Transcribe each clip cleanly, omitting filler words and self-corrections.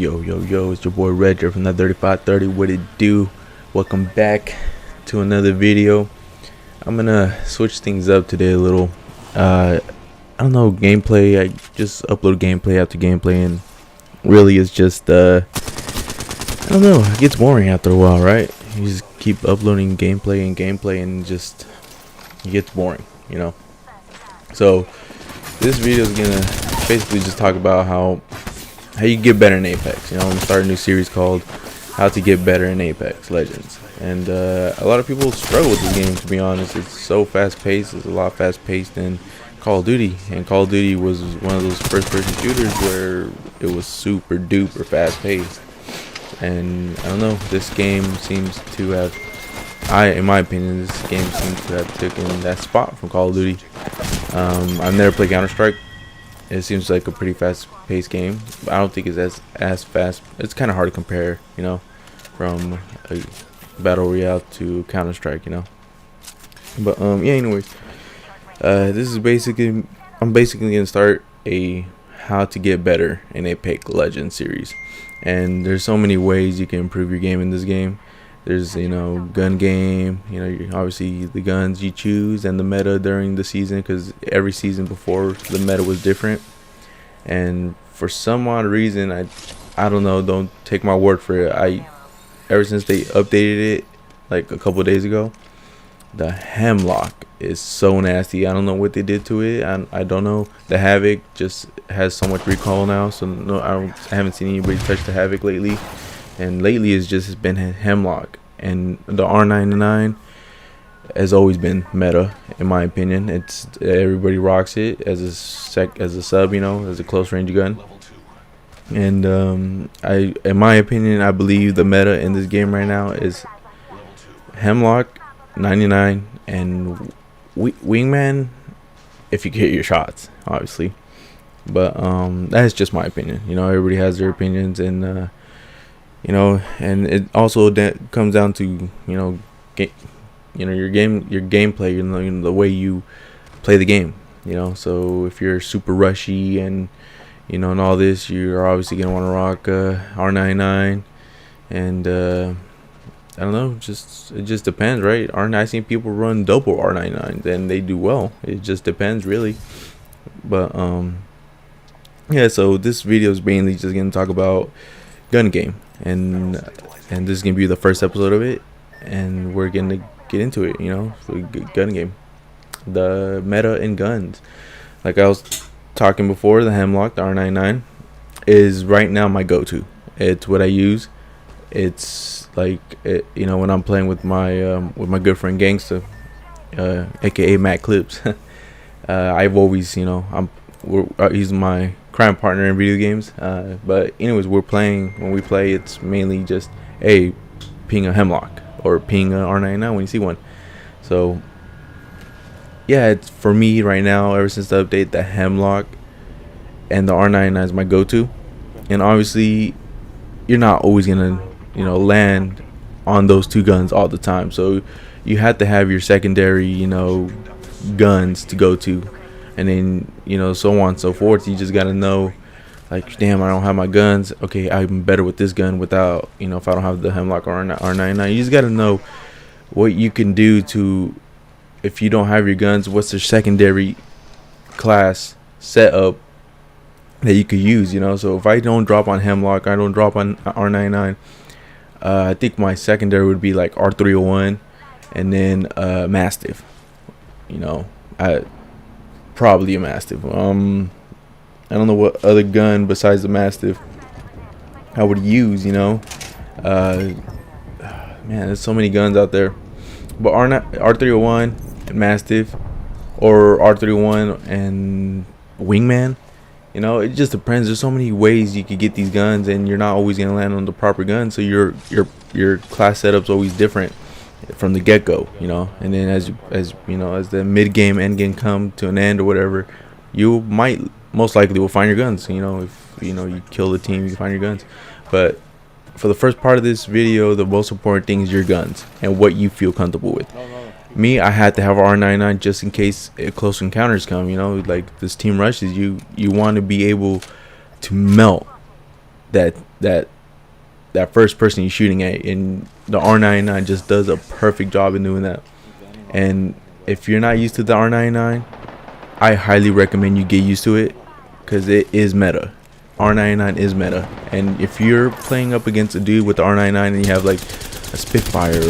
Yo, it's your boy Redger from the 3530. What it do? Welcome back to another video. I'm gonna switch things up today a little. I don't know, gameplay. I just upload gameplay after gameplay, and really it's just I don't know, it gets boring after a while, right? You just keep uploading gameplay, and just it gets boring, you know. So this video is gonna basically just talk about how you get better in Apex. You know, I'm gonna start a new series called How to Get Better in Apex Legends. And a lot of people struggle with this game, to be honest. It's so fast-paced. It's a lot fast-paced than Call of Duty. And Call of Duty was one of those first-person shooters where it was super duper fast-paced. And I don't know, this game seems to have, in my opinion, this game seems to have taken that spot from Call of Duty. I've never played Counter-Strike. It seems like a pretty fast-paced game, but I don't think it's as fast. It's kind of hard to compare, you know, from a battle royale to Counter-Strike, you know. But yeah. Anyways, this is basically, I'm basically gonna start a How to Get Better in Apex Legends series, and there's so many ways you can improve your game in this game. There's, you know, gun game, you know, obviously the guns you choose, and the meta during the season, because every season before the meta was different. And for some odd reason, I don't know, don't take my word for it, ever since they updated it like a couple of days ago, the Hemlock is so nasty. I don't know what they did to it. I don't know. The Havoc just has so much recall now, so no, I haven't seen anybody touch the Havoc lately. And lately it's just been Hemlock, and the R99 has always been meta, in my opinion. It's everybody rocks it as a sub, you know, as a close range gun. And in my opinion, I believe the meta in this game right now is Hemlock, 99, and Wingman, if you get your shots, obviously. But that's just my opinion. You know, everybody has their opinions, and you know, and it also comes down to, you know, your gameplay, you know, the way you play the game, you know. So if you're super rushy and, you know, and all this, you're obviously gonna want to rock R99, and I don't know, it just depends, right? I've seen people run double R99 and they do well. It just depends, really. But yeah, so this video is mainly just gonna talk about gun game, and this is gonna be the first episode of it, and we're gonna get into it, you know. So gun game, the meta in guns, like I was talking before, the Hemlock, the R99 is right now my go-to. It's what I use. It's like you know, when I'm playing with my good friend Gangsta, aka Matt Clips. I've always, you know, he's my crime partner in video games, but anyways, when we play, it's mainly just ping a Hemlock or ping a R99 when you see one. So yeah, it's for me right now, ever since the update, the Hemlock and the R99 is my go-to. And obviously you're not always gonna, you know, land on those two guns all the time, so you have to have your secondary, you know, guns to go to. And then, you know, so on and so forth. You just gotta know, like, damn, I don't have my guns. Okay, I'm better with this gun without, you know, if I don't have the Hemlock or R99. You just gotta know what you can do to, if you don't have your guns, what's the secondary class setup that you could use, you know. So if I don't drop on Hemlock, I don't drop on R99, I think my secondary would be like R301, and then Mastiff, you know. Probably a Mastiff. I don't know what other gun besides the Mastiff I would use, you know. Man, there's so many guns out there. But R301 and Mastiff, or R301 and Wingman, you know, it just depends. There's so many ways you could get these guns, and you're not always gonna land on the proper gun. So your class setup's always different from the get-go, you know. And then as you know, as the mid-game, end-game come to an end or whatever, you might most likely will find your guns, you know. If you know you kill the team, you can find your guns. But for the first part of this video, the most important thing is your guns and what you feel comfortable with. Me, I had to have R99 just in case close encounters come, you know, like this team rushes you. You want to be able to melt that that first person you're shooting at, and the R99 just does a perfect job in doing that. And if you're not used to the R99, I highly recommend you get used to it, because it is meta. R99 is meta, and if you're playing up against a dude with the R99 and you have like a Spitfire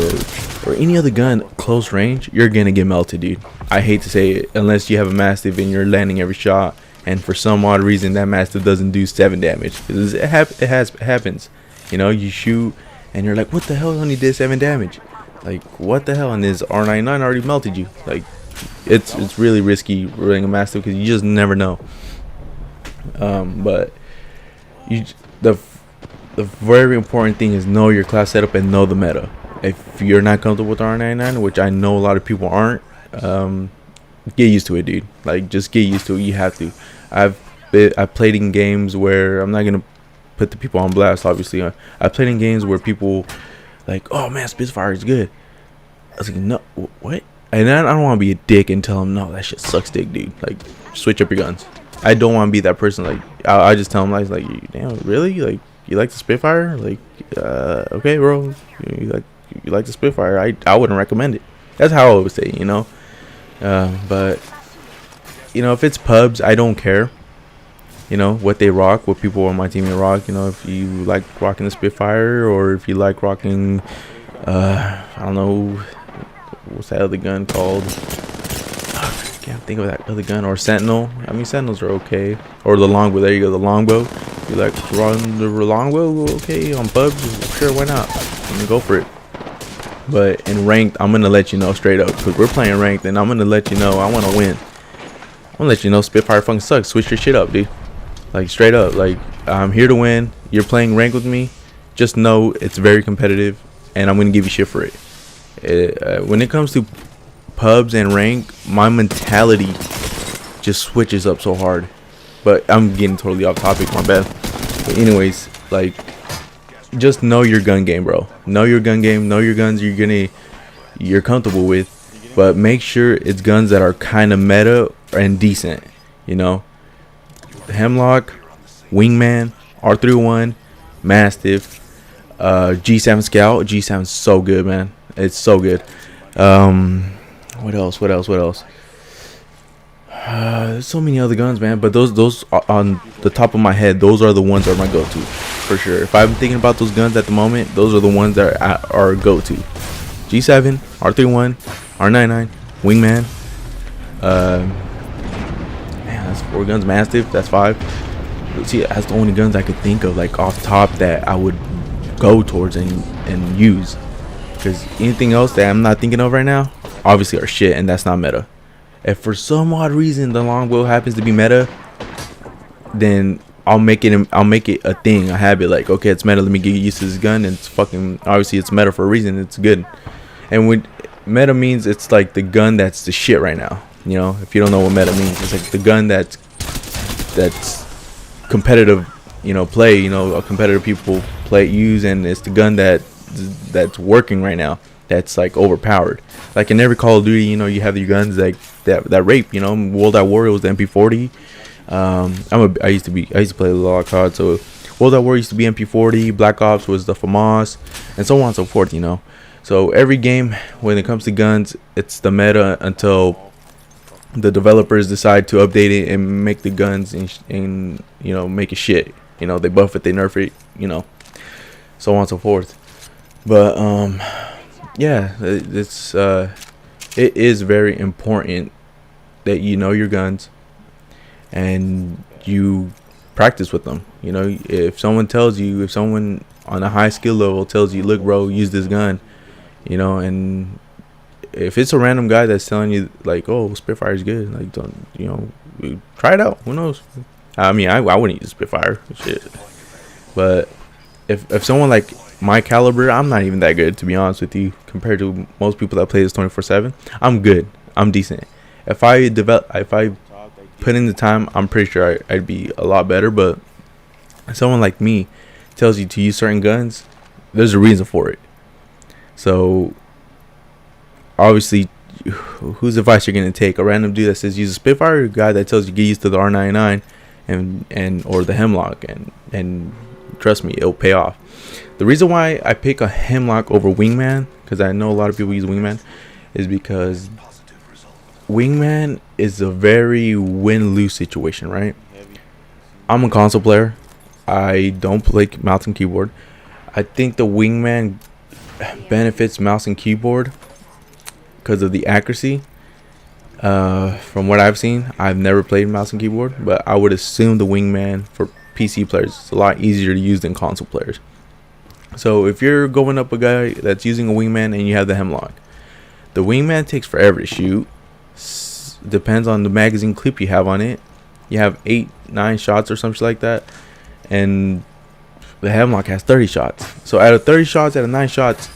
or any other gun close range, you're gonna get melted, dude. I hate to say it, unless you have a Mastiff and you're landing every shot, and for some odd reason that Mastiff doesn't do 7 damage. It happens. You know, you shoot and you're like, what the hell, only did 7 damage? Like, what the hell? And this R99 already melted you. Like, it's really risky running a Mastiff, because you just never know. But the very important thing is know your class setup and know the meta. If you're not comfortable with R99, which I know a lot of people aren't, get used to it, dude. Like, just get used to it. You have to. I've played in games where, I'm not gonna put the people on blast, obviously. I played in games where people like, oh man, Spitfire is good. I was like, no, what? And I don't want to be a dick and tell them, no, that shit sucks dick, dude. Like, switch up your guns. I don't want to be that person. Like, I just tell them, like, damn, really? Like, you like the Spitfire? Like, okay, bro, you like the Spitfire? I wouldn't recommend it. That's how I would say, you know. But you know, if it's pubs, I don't care. You know what they rock, what people on my team rock. You know, if you like rocking the Spitfire, or if you like rocking, I don't know, what's that other gun called? Can't think of that other gun. Or Sentinel. I mean, Sentinels are okay. Or the longbow. There you go, the longbow. You like run the longbow? Okay, on pubs, sure, why not? Let me go for it. But in ranked, I'm gonna let you know straight up, because we're playing ranked, and I'm gonna let you know I want to win. I'm gonna let you know Spitfire fucking sucks. Switch your shit up, dude. Like, straight up. Like, I'm here to win. You're playing ranked with me. Just know it's very competitive, and I'm gonna give you shit for it. When it comes to pubs and rank, my mentality just switches up so hard. But I'm getting totally off topic, my bad. But anyways, like, just know your gun game, bro. Know your gun game. Know your guns you're comfortable with, but make sure it's guns that are kind of meta and decent. You know, Hemlock, Wingman, R31, Mastiff, G7 Scout. G7's so good, man. It's so good. What else? There's so many other guns, man. But those are on the top of my head, those are the ones that are my go-to for sure. If I'm thinking about those guns at the moment, those are the ones that are go-to. G7, R31, R99, Wingman. Man, that's 4 guns. Mastiff, that's 5. See, that's the only guns I could think of, like, off top, that I would go towards and use. Because anything else that I'm not thinking of right now, obviously, are shit, and that's not meta. If for some odd reason the longbow happens to be meta, then I'll make it a thing, a habit. Like, okay, it's meta, let me get used to this gun, and it's fucking, obviously it's meta for a reason. It's good. And when meta means, it's like the gun that's the shit right now. You know, if you don't know what meta means, it's like the gun that's competitive, you know, play, you know, competitive people use, and it's the gun that's working right now, that's like overpowered. Like in every Call of Duty, you know, you have your guns like that rape, you know. World at War, it was the MP40. I used to play a lot of COD, so World at War used to be MP40. Black Ops was the FAMAS, and so on and so forth, you know. So every game, when it comes to guns, it's the meta until the developers decide to update it and make the guns and you know, make it shit. You know, they buff it, they nerf it, you know, so on and so forth. But yeah, it is very important that you know your guns and you practice with them. You know, if someone on a high skill level tells you, look, bro, use this gun, you know, and if it's a random guy that's telling you, like, oh, Spitfire is good, like, don't, you know, try it out. Who knows? I mean, I wouldn't use Spitfire, shit. But if someone like my caliber, I'm not even that good, to be honest with you, compared to most people that play this 24/7. I'm good. I'm decent. If I put in the time, I'm pretty sure I'd be a lot better. But if someone like me tells you to use certain guns, there's a reason for it. So obviously, whose advice you're gonna take? A random dude that says use a Spitfire, or a guy that tells you get used to the R99 and or the Hemlock and trust me, it'll pay off. The reason why I pick a Hemlock over Wingman, because I know a lot of people use Wingman, is because Wingman is a very win-lose situation, right? I'm a console player. I don't play mouse and keyboard. I think the Wingman benefits mouse and keyboard because of the accuracy. From what I've seen, I've never played mouse and keyboard, but I would assume the Wingman for PC players is a lot easier to use than console players. So if you're going up a guy that's using a Wingman and you have the Hemlock, the Wingman takes forever to shoot. Depends on the magazine clip you have on it. You have 8-9 shots or something like that, and the Hemlock has 30 shots. So out of 30 shots, out of 9 shots,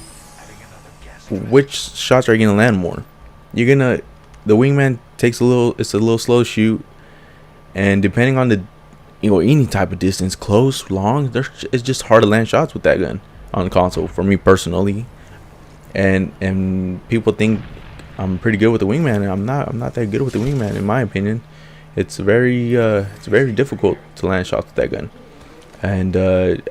which shots are you gonna land more? The Wingman takes it's a little slow shoot, and depending on the any type of distance, close, long, it's just hard to land shots with that gun on console for me personally. And people think I'm pretty good with the Wingman, and I'm not that good with the Wingman in my opinion. It's very difficult to land shots with that gun. And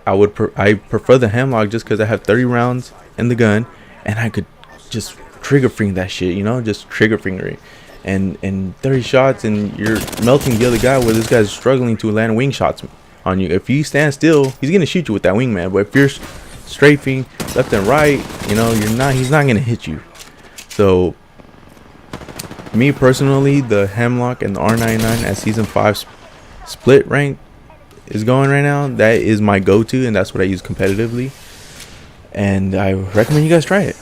I prefer the Hemlock just because I have 30 rounds in the gun, and I could just trigger finger that shit, just trigger finger it. And 30 shots, and you're melting the other guy where this guy's struggling to land wing shots on you. If you stand still, he's gonna shoot you with that Wingman. But if you're strafing left and right, he's not gonna hit you. So me personally, the Hemlock and the R99 at season 5 split rank is going right now. That is my go-to, and that's what I use competitively. And I recommend you guys try it.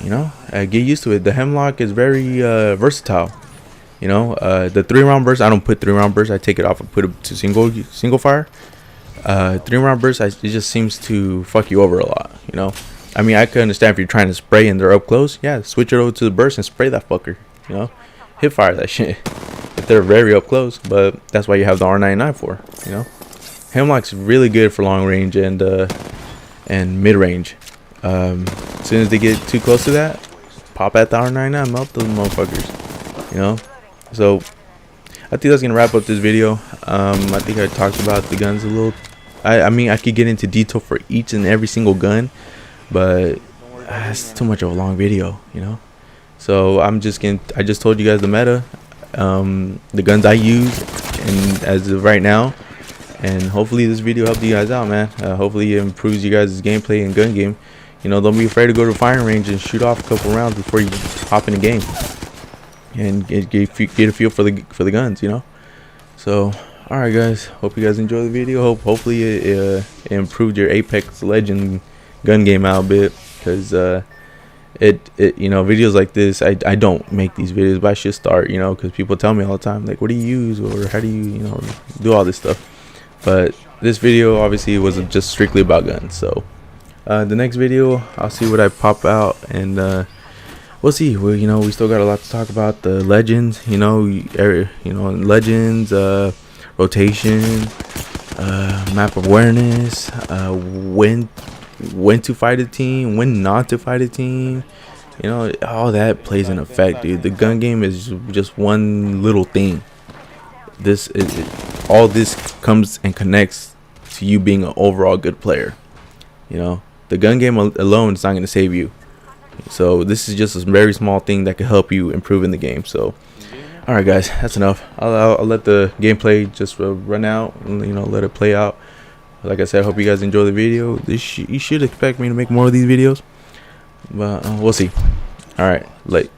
Get used to it. The Hemlock is very versatile. The 3-round burst, I don't put 3-round burst. I take it off and put it to single fire. 3-round burst, it just seems to fuck you over a lot. I mean, I could understand if you're trying to spray and they're up close. Yeah, switch it over to the burst and spray that fucker. Hip fire that shit if they're very up close. But that's why you have the R99 for. Hemlock's really good for long range and mid range. As soon as they get too close to that, pop at the R99, melt those motherfuckers. So I think that's gonna wrap up this video. I think I talked about the guns a little. I mean, I could get into detail for each and every single gun, but it's too much of a long video, So I just told you guys the meta, the guns I use, and as of right now, and hopefully this video helped you guys out, man. Hopefully it improves you guys' gameplay and gun game. Don't be afraid to go to the firing range and shoot off a couple rounds before you hop in the game, and get a feel for the guns, So alright guys, hope you guys enjoy the video. Hopefully it improved your Apex Legend gun game out a bit, because videos like this, I don't make these videos, but I should start, because people tell me all the time, like, what do you use, or how do you do all this stuff. But this video obviously was just strictly about guns. So the next video, I'll see what I pop out, and we'll see. We still got a lot to talk about. The legends, legends, rotation, map awareness, when to fight a team, when not to fight a team. All that plays an effect, dude. The gun game is just one little thing. All this comes and connects to you being an overall good player. The gun game alone is not going to save you. So this is just a very small thing that can help you improve in the game. So alright guys, that's enough. I'll let the gameplay just run out, let it play out. Like I said, I hope you guys enjoy the video. You should expect me to make more of these videos, but we'll see. Alright, late.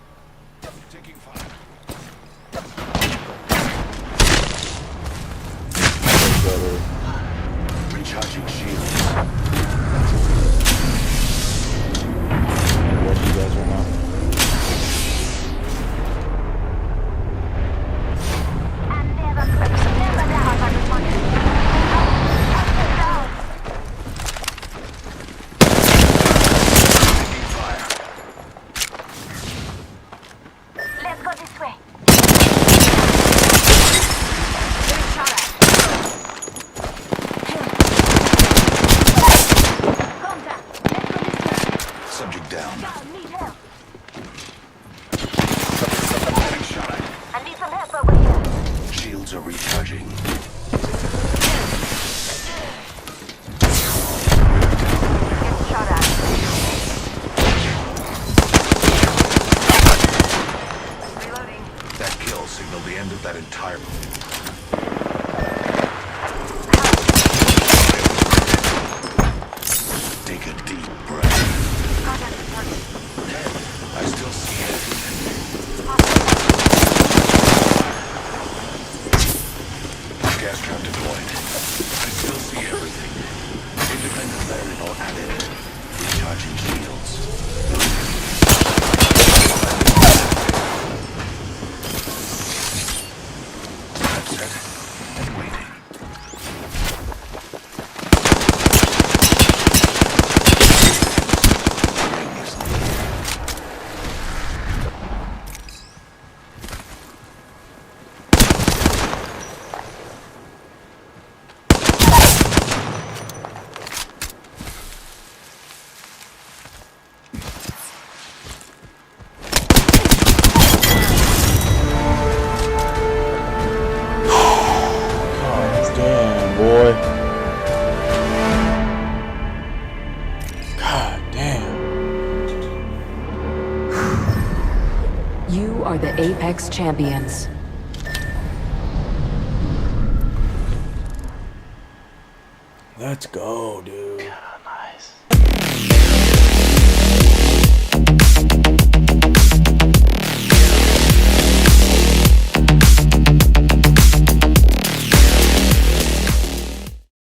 Recharging shield. Subject down. I need some help over here. Shields are recharging. signal the end of that entire... Take a deep breath. Contact with target. I still see everything. Gas trap deployed. I still see everything. Independent variable added. Recharging shields. Trap set and waiting. Ring is Damn, boy. God damn. You are the Apex Champions. Let's go, dude.